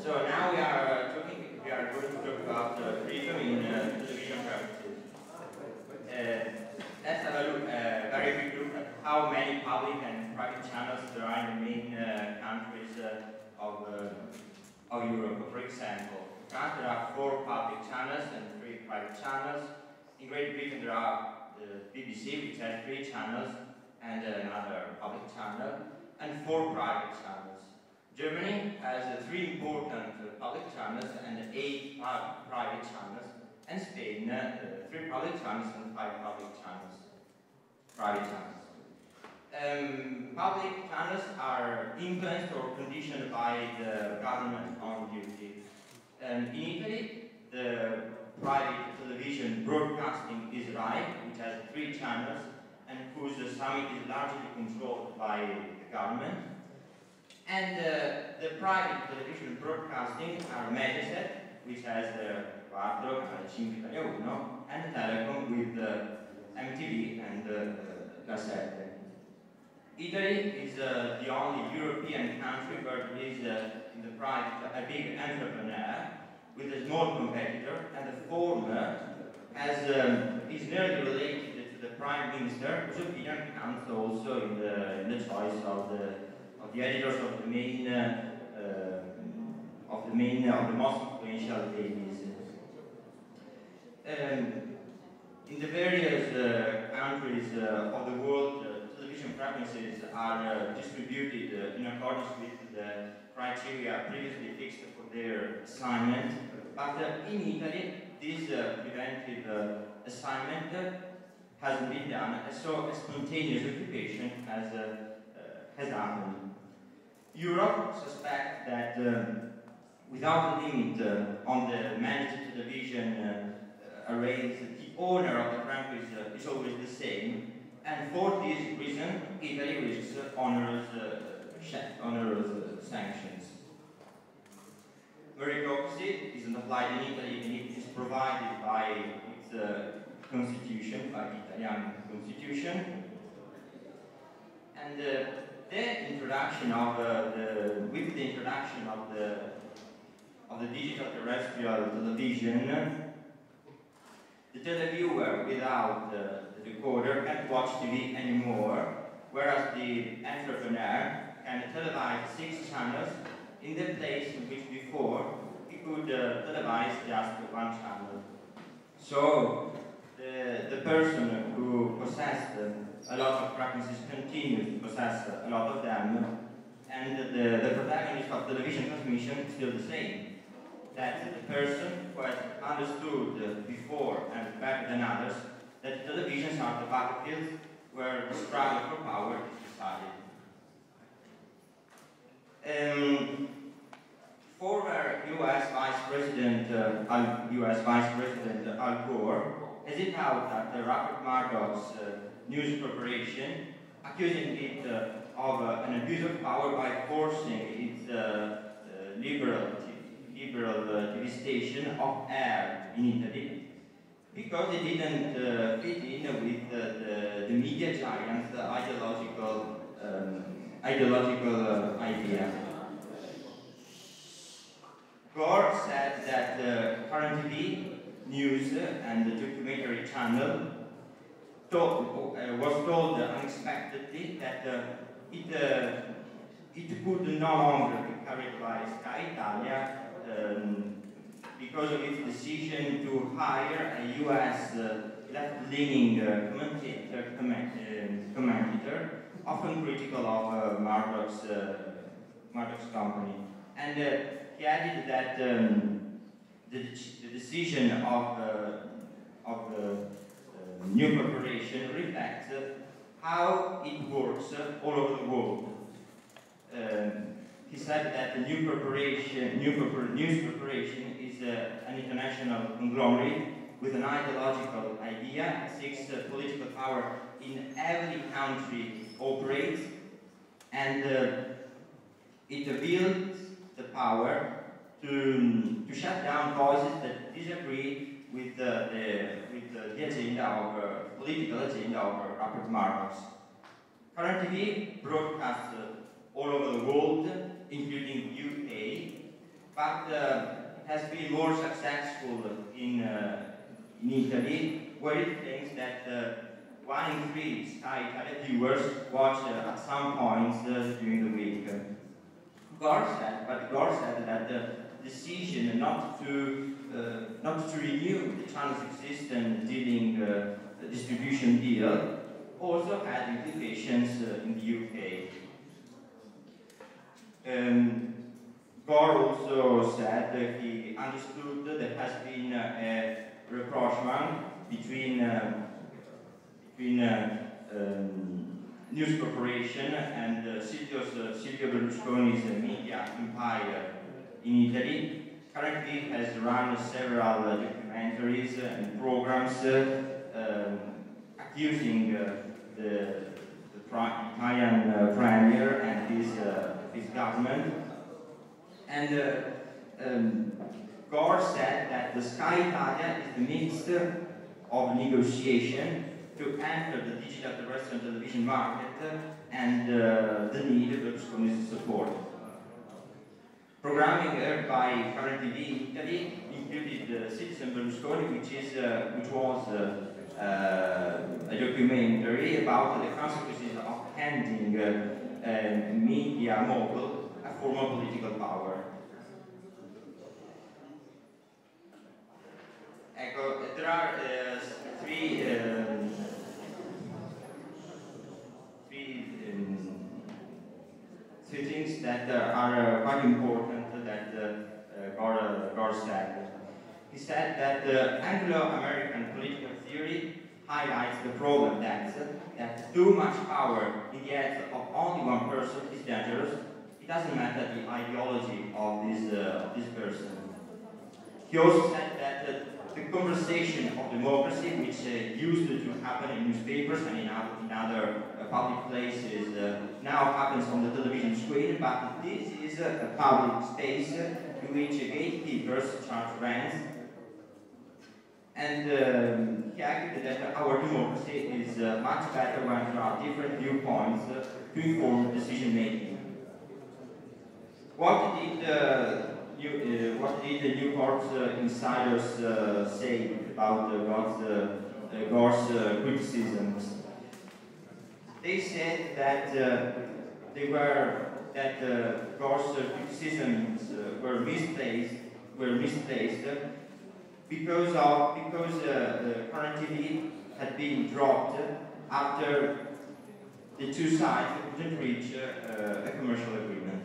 So now we are going to talk about freedom in television practices. Let's have a look, very quick look at how many public and private channels there are in the main countries of Europe. For example, in France there are 4 public channels and 3 private channels. In Great Britain there are the BBC, which has 3 channels and another public channel, and 4 private channels. Germany has 3 important public channels and 8 private channels, and Spain 3 public channels and 5 private channels. Public channels are influenced or conditioned by the government on duty. In Italy, the private television broadcasting is RAI, which has 3 channels and whose summit is largely controlled by the government. And the private television broadcasting are Mediaset, which has 4, Canale 5, Italia 1, and Telecom with MTV and Classe. Italy is the only European country where there is in the private a big entrepreneur with a small competitor, and the former is nearly related to the Prime Minister, whose opinion counts also in the choice of the editors of the most influential dailies. In the various countries of the world, television frequencies are distributed in accordance with the criteria previously fixed for their assignment. But in Italy, this preventive assignment hasn't been done, so a spontaneous occupation has happened. Europe suspects that without a limit on the managed television arrays, the owner of the frequency is always the same, and for this reason, Italy risks onerous sanctions. Meritocracy isn't applied in Italy, and it is provided by its constitution, by the Italian constitution. And with the introduction of the digital terrestrial television, the televiewer without the decoder can't watch TV anymore, whereas the entrepreneur can televise 6 channels in the place in which before he could televise just 1 channel. So the person who possessed a lot of frequencies continues to possess a lot of them, and the protagonist of television transmission is still the same. That the person who has understood before and better than others that televisions are the battlefields where the struggle for power is decided. Former U.S. Vice President Al Gore has it out at the Rupert Murdoch's news corporation, accusing it of an abuse of power by forcing its liberal TV station off air in Italy because it didn't fit in with the media giant's ideological idea. Gore said that current TV, news, and the documentary channel was told unexpectedly that it could no longer be carried by Sky Italia because of its decision to hire a U.S. left-leaning commentator, often critical of Murdoch's company. And he added that the decision of the new corporation reflects how it works all over the world. He said that the news corporation is an international conglomerate with an ideological idea, seeks political power in every country operates, and it builds the power to shut down voices that disagree with the agenda of political agenda of Rupert Murdoch's. Current TV broadcasts all over the world, including UK, but it has been more successful in Italy, where it claims that 1 in 3 Sky Italia viewers watch at some points during the week. Gore said that the decision not to renew the channel's existing distribution deal also had implications in the UK. Gore also said that he understood that there has been a rapprochement between News Corporation and Silvio Berlusconi's media empire in Italy. Currently has run several documentaries and programs accusing the Italian premier and his government. And Gore said that the Sky Italia is the midst of negotiation to enter the digital terrestrial television market and the need of Berlusconi's support. Programming aired by Current TV in Italy included Citizen Berlusconi, which was a documentary about the consequences of handing a media mogul a form of political power. There are three things that are quite important that Gore said. He said that Anglo-American political theory highlights the problem that too much power in the hands of only one person is dangerous. It doesn't matter the ideology of this person. He also said that the conversation of democracy, which used to happen in newspapers and in other public places, now happens on the television screen, but this is a public space in which gatekeepers charge rents. And he argued that our democracy is much better when there are different viewpoints to inform decision making. What did the New Corps insiders say about Gore's criticisms? They said that Gore's criticisms were misplaced because Current TV had been dropped after the two sides couldn't reach a commercial agreement.